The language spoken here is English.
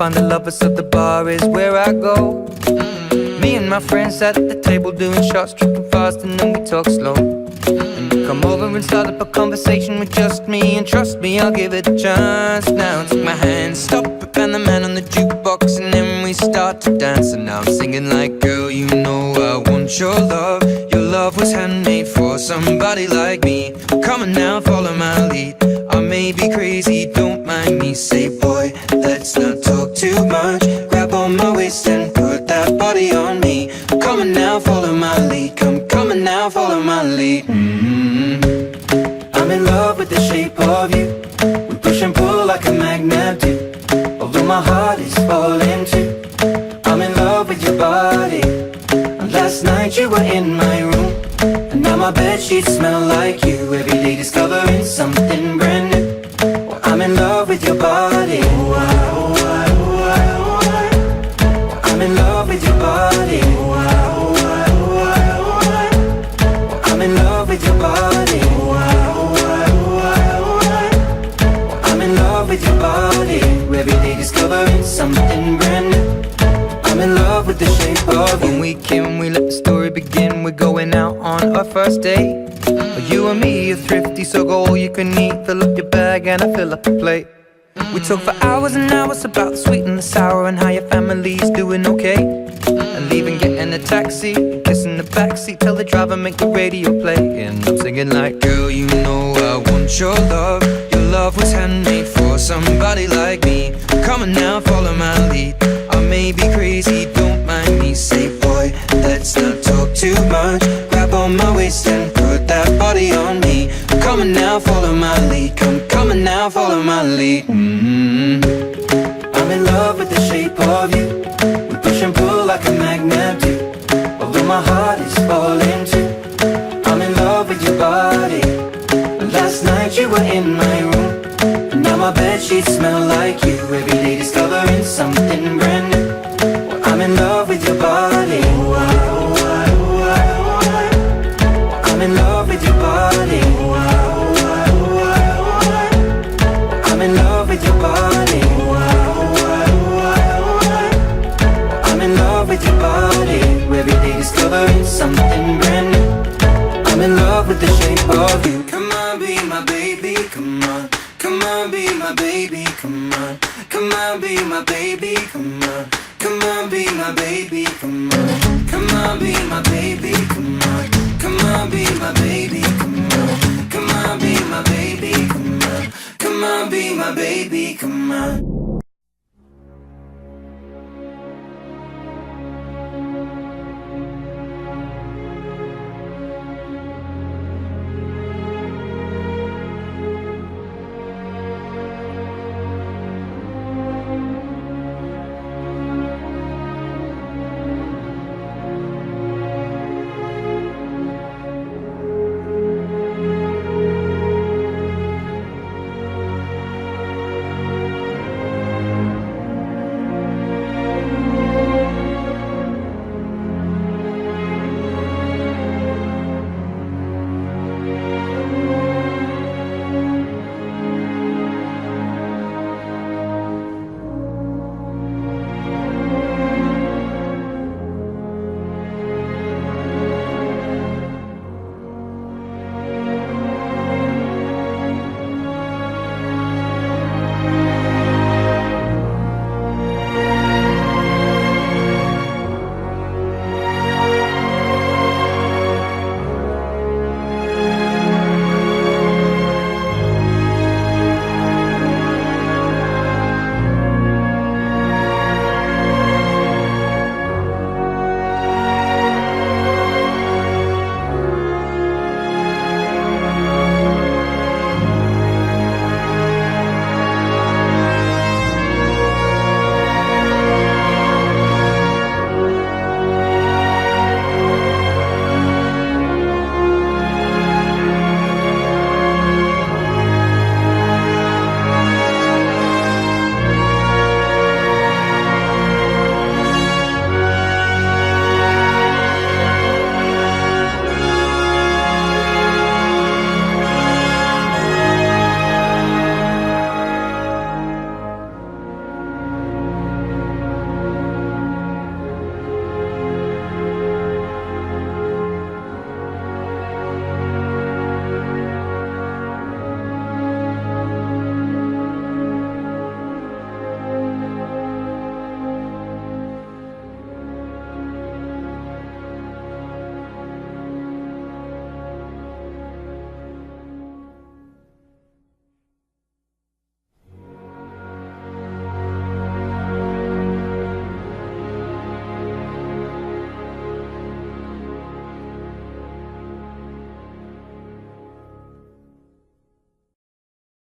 find the lovers, so the bar is where I go. Me and my friends sat at the table doing shots, tripping fast, and then we talk slow. And you come over and start up a conversation with just me, and trust me, I'll give it a chance. Now take my hand, stop it, and the man on the jukebox, and then we start to dance. And now I'm singing like, girl, you know I want your love. Your love was handmade for somebody like me. Come on now, follow my lead. I may be crazy, don't mind me. Say, boy, let's not talk too much. Grab on my waist and put that body on me. Come on now, follow my lead. Come on now, follow my lead. I'm in love with the shape of you. We push and pull like a magnet do. Although my heart is falling too, I'm in love with your body. And last night you were in my room, and now my bedsheets smell like you. Every day discovering something brand new. Well, I'm in love with your body. I'm in love with your body. I'm in love with your body. I'm in love with your body. Every day discovering something brand new. I'm in love with the shape of you. When we came, we let the story begin. We're going out on our first date. You and me are thrifty, so go all you can eat. Fill up your bag and I fill up the plate. We talk for hours and hours about the sweet and the sour, and how your family's doing okay. And leaving, getting a taxi, kissing the backseat, tell the driver make the radio play. And I'm singing like, girl, you know I want your love. Your love was handmade for somebody like me. Come on now, follow my lead. I may be crazy, don't mind me. Say, boy, let's not talk too much. Grab on my waist and put that body on me. Come on now, follow my lead. Come on now, follow my lead. I'm in love with the shape of you. We push and pull like a magnet do. Although my heart is falling too, I'm in love with your body. Last night you were in my room, and now my bedsheets smell like you. Every day discovering something brand new. Well, I'm in love with your body. I'm in love with your body. I'm in love with your body. I'm in love with your body. Every day discovering something brand new. I'm in love with the shape of you. Come on, be my baby, come on. Come on, be my baby, come on. Come on, be my baby, come on. Come on, be my baby, come on. Come on, be my baby, come on. Come on, be my baby, come on. Come on, be my baby, come on. Come on, be my baby, come on.